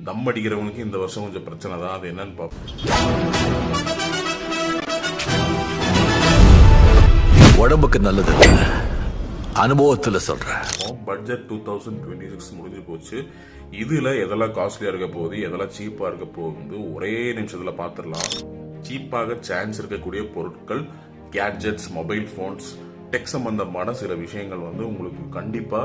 தம் அடிக்கிறவனுக்கு இந்த வருஷம் கொஞ்சம் பிரச்சனை தான். அது என்னன்னு பார்ப்போம். உடம்புக்கு நல்லது, அனுபவத்தில் சொல்றேன். பட்ஜெட் 2026 முடிஞ்சு போச்சு. இதுல எதெல்லாம் காஸ்ட்லியா இருக்க போகுது, எதெல்லாம் சீப்பா இருக்க போகுது ஒரே நிமிஷத்துல பாத்துடலாம். சீப்பாக சான்ஸ் இருக்கக்கூடிய பொருட்கள், கேட்ஜெட்ஸ், மொபைல் போன்ஸ், டெக் சம்பந்தமான சில விஷயங்கள் உங்களுக்கு கண்டிப்பா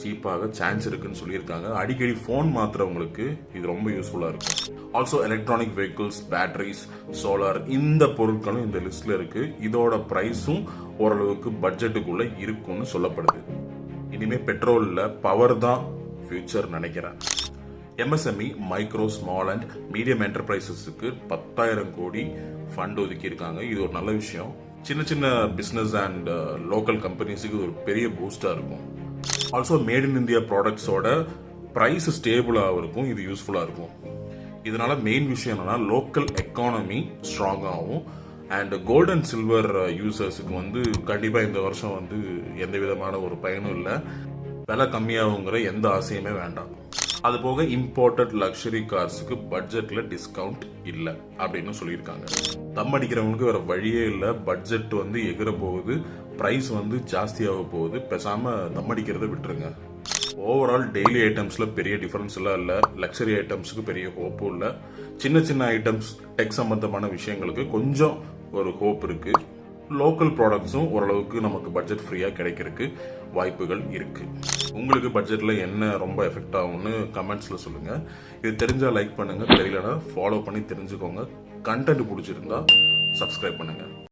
சீப்பாக சான்ஸ் இருக்குன்னு சொல்லியிருக்காங்க. அடிக்கடி போன் மாத்துறவங்களுக்கு இது ரொம்ப யூஸ்ஃபுல்லா இருக்கும். Also electronic vehicles, batteries, solar, இந்த பொருட்களும் இந்த லிஸ்ட்ல இருக்கு. இதோட பிரைஸும் ஓரளவுக்கு பட்ஜெட்டுக்குள்ள இருக்கும்னு சொல்லப்படுது. இனிமே பெட்ரோல்ல பவர் தான் ஃபியூச்சர் நினைக்கிறேன். MSME, micro, small and medium என்டர்பிரைசஸுக்கு 10,000 கோடி ஃபண்ட் ஒதுக்கி இருக்காங்க. இது ஒரு நல்ல விஷயம். சின்ன சின்ன பிசினஸ் அண்ட் லோக்கல் கம்பெனிஸுக்கு ஒரு பெரிய பூஸ்டா இருக்கும். ஆல்சோ மேட் இன் இந்தியா ப்ராடக்ட்ஸோட பிரைஸ் ஸ்டேபிளாக இருக்கும். இது யூஸ்ஃபுல்லா இருக்கும். இதனால மெயின் விஷயம் என்னன்னா லோக்கல் எக்கானமி ஸ்ட்ராங் ஆகும். அண்ட் கோல்ட் அண்ட் சில்வர் யூசர்ஸுக்கு கண்டிப்பா இந்த வருஷம் எந்த விதமான ஒரு பயனும் இல்லை. விலை கம்மியாகுங்கிற எந்த ஆசையுமே வேண்டாம். அது போக இம்போர்ட்டட் லக்ஸரி கார்ஸுக்கு பட்ஜெட்ல டிஸ்கவுண்ட் இல்லை அப்படின்னு சொல்லியிருக்காங்க. தம் அடிக்கிறவங்களுக்கு வேற வழியே இல்லை. பட்ஜெட் எகிற போகுது, பிரைஸ் ஜாஸ்தியாக போகுது. பேசாம தம் அடிக்கிறத விட்டுருங்க. ஓவரால் டெய்லி ஐட்டம்ஸ்ல பெரிய டிஃபரன்ஸ் எல்லாம் இல்லை. லக்ஸரி ஐட்டம்ஸுக்கு பெரிய ஹோப்பும் இல்லை. சின்ன சின்ன ஐட்டம்ஸ், டெக் சம்பந்தமான விஷயங்களுக்கு கொஞ்சம் ஒரு ஹோப் இருக்கு. லோக்கல் ப்ராடக்ட்ஸும் ஓரளவுக்கு நமக்கு பட்ஜெட் ஃப்ரீயா கிடைக்கிறதுக்கு வாய்ப்புகள் இருக்கு. உங்களுக்கு பட்ஜெட்ல என்ன ரொம்ப எஃபெக்ட் ஆகும்னு கமெண்ட்ஸ்ல சொல்லுங்க. இது தெரிஞ்சா லைக் பண்ணுங்க, தெரியலனா ஃபாலோ பண்ணி தெரிஞ்சுக்கோங்க. கண்டென்ட் பிடிச்சிருந்தா சப்ஸ்கிரைப் பண்ணுங்க.